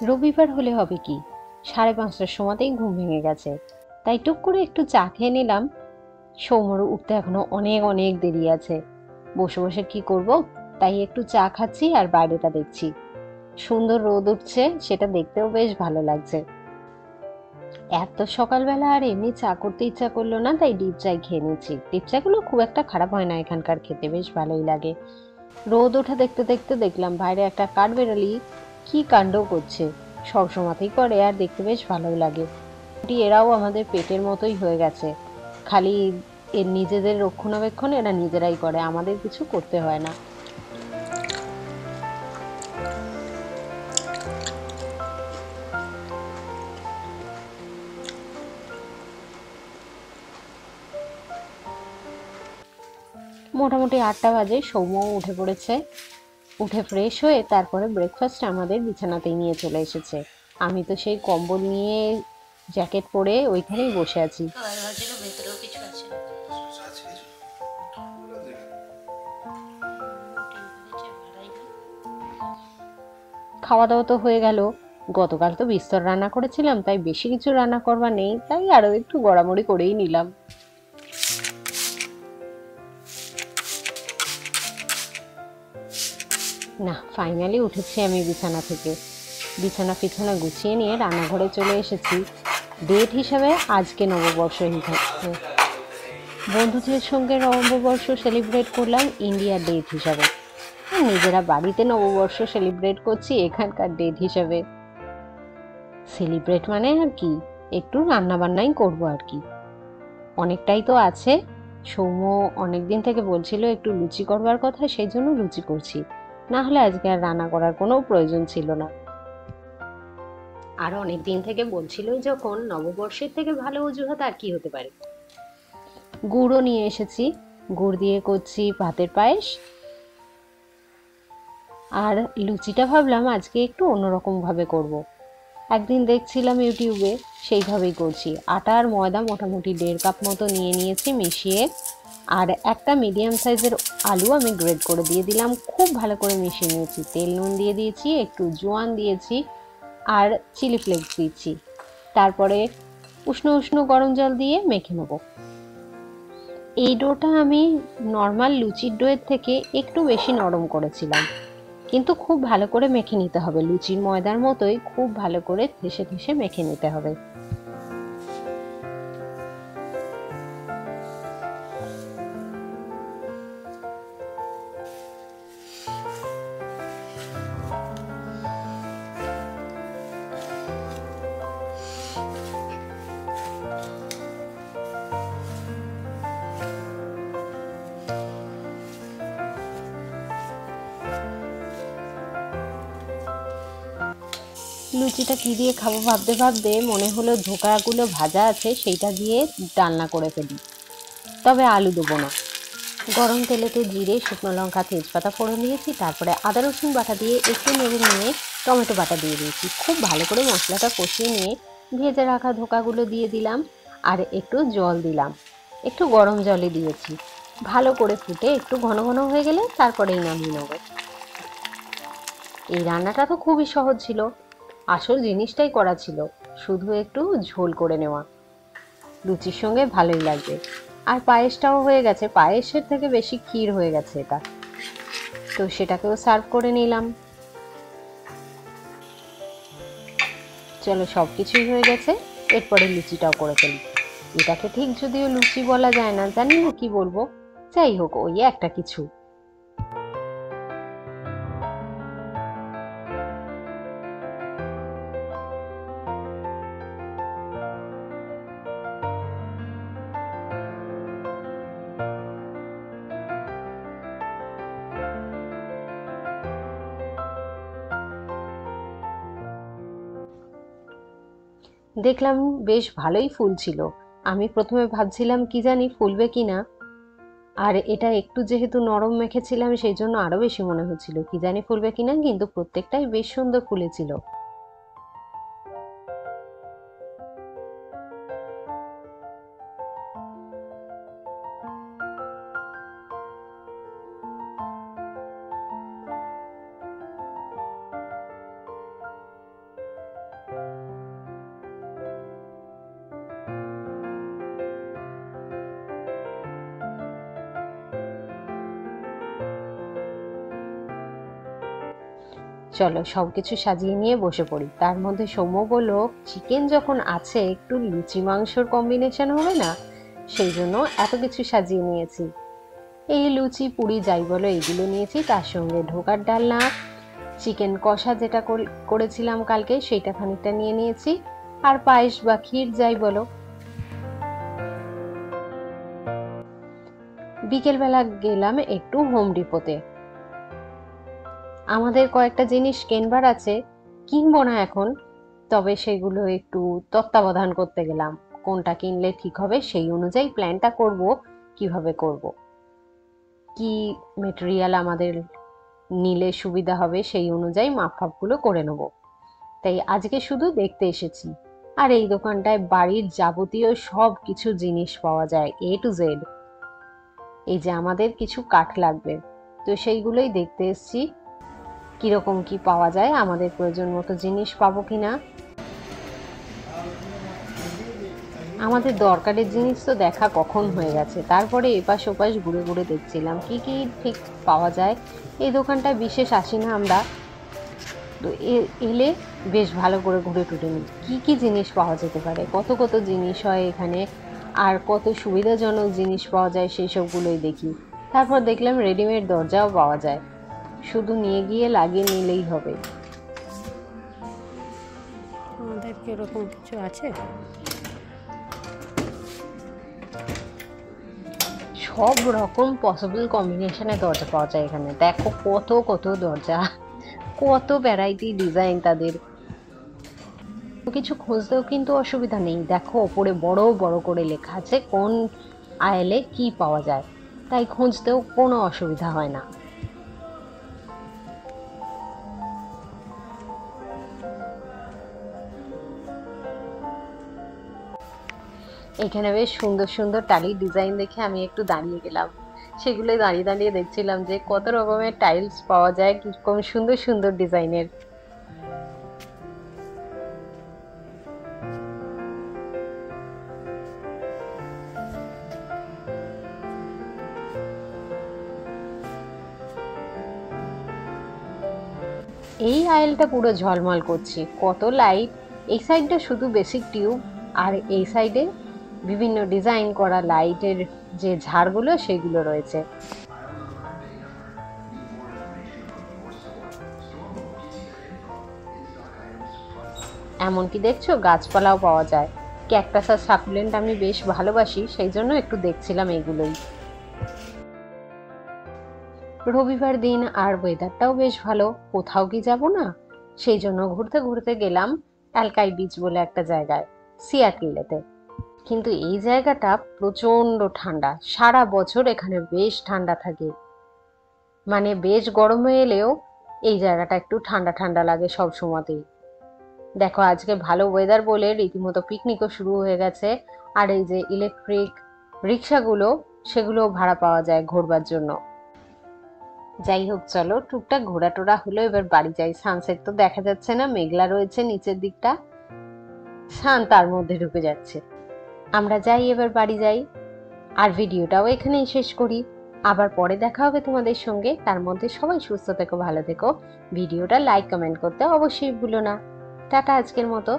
রবিবার হলে হবে কি, 5:30টার সময়তেই ঘুম ভেঙে গেছে। তাই টুক করে একটু চা খেয়ে নিলাম। সৌম্যর উঠতে এখনো অনেক অনেক দেরি আছে। বসে বসে কি করব, তাই একটু চা খাচ্ছি আর বাইরেটা দেখছি। সুন্দর রোদ উঠছে, সেটা দেখতেও বেশ ভালো লাগছে। এত সকালবেলা আর এমনি চা করতে ইচ্ছা করলো না, তাই ডিপ চাই খেয়ে নিচ্ছি। ডিপ চাগুলো খুব একটা খারাপ হয় না, এখানকার খেতে বেশ ভালোই লাগে। রোদ ওঠা দেখতে দেখতে দেখলাম বাইরে একটা কাঠবেড়ালি কি কাণ্ড করছে। সব সময়তেই করে আর দেখতে বেশ ভালোই লাগে। এরাও আমাদের পেটের মতোই হয়ে গেছে। খালি এর নিজেদের রক্ষণাবেক্ষণ এরা নিজেরাই করে, আমাদের কিছু করতে হয় না। মোটামুটি 8টা বাজে, সৌম্যও উঠে পড়েছে। উঠে ফ্রেশ হয়ে তারপরে ব্রেকফাস্ট আমাদের বিছানাতেই নিয়ে চলে এসেছে। আমি তো সেই কম্বল নিয়ে জ্যাকেট পরে ওইখানেই বসে আছি। খাওয়া দাওয়া তো হয়ে গেল। গতকাল তো বিস্তর রান্না করেছিলাম, তাই বেশি কিছু রান্না করবার নেই, তাই আরো একটু গড়ামড়ি করেই নিলাম। না, ফাইনালি উঠেছি আমি বিছানা থেকে। বিছানা ফিছানা গুছিয়ে নিয়ে রান্নাঘরে চলে এসেছি। ডেট হিসাবে আজকে নববর্ষ হিসাবে, বন্ধুদের সঙ্গে নববর্ষ সেলিব্রেট করলাম ইন্ডিয়ার ডেট হিসাবে। আর নিজেরা বাড়িতে নববর্ষ সেলিব্রেট করছি এখানকার ডেট হিসাবে। সেলিব্রেট মানে আর কি, একটু রান্না বান্নাই করবো আর কি। অনেকটাই তো আছে। সৌম্য অনেকদিন থেকে বলছিল একটু লুচি করবার কথা, সেই জন্য লুচি করছি। না হলে আজকে আর রান্না করার কোনো প্রয়োজন ছিল না। আর অনেকদিন থেকে বলছিলই যখন, নববর্ষের থেকে ভালো অজুহাত আর কি হতে পারে। গুড়ও নিয়ে এসেছি, গুড় দিয়ে করছি ভাতের পায়েস। আর লুচিটা ভাবলাম আজকে একটু অন্যরকম ভাবে করব। একদিন দেখছিলাম ইউটিউবে, সেইভাবেই করছি। আটা আর ময়দা মোটামুটি 1.5 কাপ মতো নিয়ে নিয়েছি মিশিয়ে। আর একটা মিডিয়াম সাইজের আলু আমি গ্রেড করে দিয়ে দিলাম, খুব ভালো করে মিশিয়ে নিয়েছি। তেল নুন দিয়ে দিয়েছি, একটু জোয়ান দিয়েছি, আর চিলি ফ্লেক্স দিচ্ছি। তারপরে উষ্ণ উষ্ণ গরম জল দিয়ে মেখে নেব। এই ডোটা আমি নর্মাল লুচির ডোয়ের থেকে একটু বেশি নরম করেছিলাম, কিন্তু খুব ভালো করে মেখে নিতে হবে। লুচির ময়দার মতোই খুব ভালো করে ঠেসে ঠেসে মেখে নিতে হবে। লুচিটা কি দিয়ে খাবো ভাবতে ভাবতে মনে হলো ধোকাগুলো ভাজা আছে, সেইটা দিয়ে ডালনা করে ফেলি। তবে আলু দেবো না। গরম তেলেতে জিরে, শুকনো লঙ্কা, তেজপাতা ফোড়ন দিয়েছি। তারপরে আদা রসুন বাটা দিয়ে একটু নেড়ে নিয়ে টমেটো বাটা দিয়ে দিয়েছি। খুব ভালো করে মশলাটা কষিয়ে নিয়ে ভেজে রাখা ধোকাগুলো দিয়ে দিলাম। আর একটু জল দিলাম, একটু গরম জলে দিয়েছি। ভালো করে ফুটে একটু ঘন ঘন হয়ে গেলে তারপরেই নামিয়ে নেব। এই রান্নাটা তো খুবই সহজ ছিল, আসল জিনিসটাই করা ছিল, শুধু একটু ঝোল করে নেওয়া। লুচির সঙ্গে ভালোই লাগবে। আর পায়েসটাও হয়ে গেছে, পায়েসের থেকে বেশি ক্ষীর হয়ে গেছে এটা। তো সেটাকেও সার্ভ করে নিলাম। চলো, সব কিছুই হয়ে গেছে, এরপরে লুচিটাও করে ফেলি। এটাকে ঠিক যদিও লুচি বলা যায় না, জানি না কি বলবো। যাই হোক, ওই একটা কিছু। দেখলাম বেশ ভালোই ফুল ছিল। আমি প্রথমে ভাবছিলাম কি জানি ফুলবে কিনা। আর এটা একটু যেহেতু নরম মেখেছিলাম, সেই জন্য আরো বেশি মনে হচ্ছিল কি জানি ফুলবে কিনা, কিন্তু প্রত্যেকটাই বেশ সুন্দর ফুলেছিল। চলো সবকিছু সাজিয়ে নিয়ে বসে পড়ি। তার মধ্যে সৌম্য বলল, চিকেন যখন আছে একটু লুচি মাংসর কম্বিনেশন হবে না, সেই জন্য এত কিছু সাজিয়ে নিয়েছি। এই লুচি পুরি যাই বলো এগুলো নিয়েছি, তার সঙ্গে ঢোকার ডালনা, চিকেন কষা যেটা করেছিলাম কালকে সেইটা খানিকটা নিয়ে নিয়েছি, আর পায়েস বা ক্ষীর যাই বলো। বিকেলবেলা গেলাম একটু হোম ডিপোতে। আমাদের কয়েকটা জিনিস কেনবার আছে, কিনবো না এখন, তবে সেগুলো একটু তত্ত্বাবধান করতে গেলাম। কোনটা কিনলে ঠিক হবে সেই অনুযায়ী প্ল্যানটা করব, কিভাবে করব, কি মেটেরিয়াল আমাদের নিলে সুবিধা হবে সেই অনুযায়ী মাপফাপগুলো করে নেব। তাই আজকে শুধু দেখতে এসেছি। আর এই দোকানটায় বাড়ির যাবতীয় সব কিছু জিনিস পাওয়া যায়, A to Z। এই যে আমাদের কিছু কাঠ লাগবে, তো সেইগুলোই দেখতে এসেছি, কিরকম কি পাওয়া যায়, আমাদের প্রয়োজন মতো জিনিস পাবো কিনা। আমাদের দরকারের জিনিস তো দেখা কখন হয়ে গেছে, তারপরে এপাশ ওপাশ ঘুরে ঘুরে দেখছিলাম কি কি ঠিক পাওয়া যায়। এই দোকানটায় বিশেষ আসি না আমরা, তো এলে বেশ ভালো করে ঘুরে টুরে নিই কী কী জিনিস পাওয়া যেতে পারে, কত কত জিনিস হয় এখানে, আর কত সুবিধাজনক জিনিস পাওয়া যায় সেই সবগুলোই দেখি। তারপর দেখলাম রেডিমেড দরজাও পাওয়া যায়, শুধু নিয়ে গিয়ে লাগিয়ে নিলেই হবে। আমাদের কি এরকম কিছু আছে? সব রকম পসিবল কম্বিনেশনে দরজা পাওয়া যায় এখানে। দেখো কত কত দরজা, কত ভ্যারাইটি ডিজাইন তাদের। কিছু খুঁজতেও কিন্তু অসুবিধা নেই, দেখো ওপরে বড় বড় করে লেখা আছে কোন আয়েলে কি পাওয়া যায়, তাই খুঁজতেও কোনো অসুবিধা হয় না। এখানে বেশ সুন্দর সুন্দর টালির ডিজাইন দেখে আমি একটু দাঁড়িয়ে গেলাম, সেগুলোই দাঁড়িয়ে দাঁড়িয়ে দেখছিলাম যে কত রকমের টাইলস পাওয়া যায়, কিরকম সুন্দর সুন্দর ডিজাইনের। এই আয়েলটা পুরো ঝলমল করছে, কত লাইট। এই সাইডটা শুধু বেসিক টিউব, আর এই সাইডে বিভিন্ন ডিজাইন করা লাইটের যে ঝাড়গুলো সেগুলো রয়েছে। এমনকি দেখছো গাছপালাও পাওয়া যায়, ক্যাকটাস আর সাকুলেন্ট আমি বেশ ভালোবাসি, সেই জন্য একটু দেখছিলাম এগুলোই। রবিবার দিন আর ওয়েদারটাও বেশ ভালো, কোথাও কি যাব না, সেই জন্য ঘুরতে ঘুরতে গেলাম অ্যালকাই বিচ বলে একটা জায়গায়, সিয়াটলেতে। কিন্তু এই জায়গাটা প্রচন্ড ঠান্ডা, সারা বছর এখানে বেশ ঠান্ডা থাকে, মানে বেশ গরমে এলেও এই জায়গাটা একটু ঠান্ডা ঠান্ডা লাগে সব সময়তেই। দেখো আজকে ভালো ওয়েদার বলে রীতিমতো পিকনিকও শুরু হয়ে গেছে, আর এই যে ইলেকট্রিক রিক্সাগুলো সেগুলো ভাড়া পাওয়া যায় ঘোরবার জন্য। যাই হোক চলো, টুকটাক ঘোরা টোরা হলো, এবার বাড়ি যাই। সানসেট তো দেখা যাচ্ছে না, মেঘলা রয়েছে নিচের দিকটা, সান তার মধ্যে ঢুকে যাচ্ছে। আমরা যাই, এবার বাড়ি যাই, আর ভিডিওটাও এখানেই শেষ করি। আবার পরে দেখা হবে তোমাদের সঙ্গে, তার মধ্যে সবাই সুস্থ থেকো, ভালো থেকো। ভিডিওটা লাইক কমেন্ট করতে অবশ্যই ভুলো না। টাটা আজকের মতো।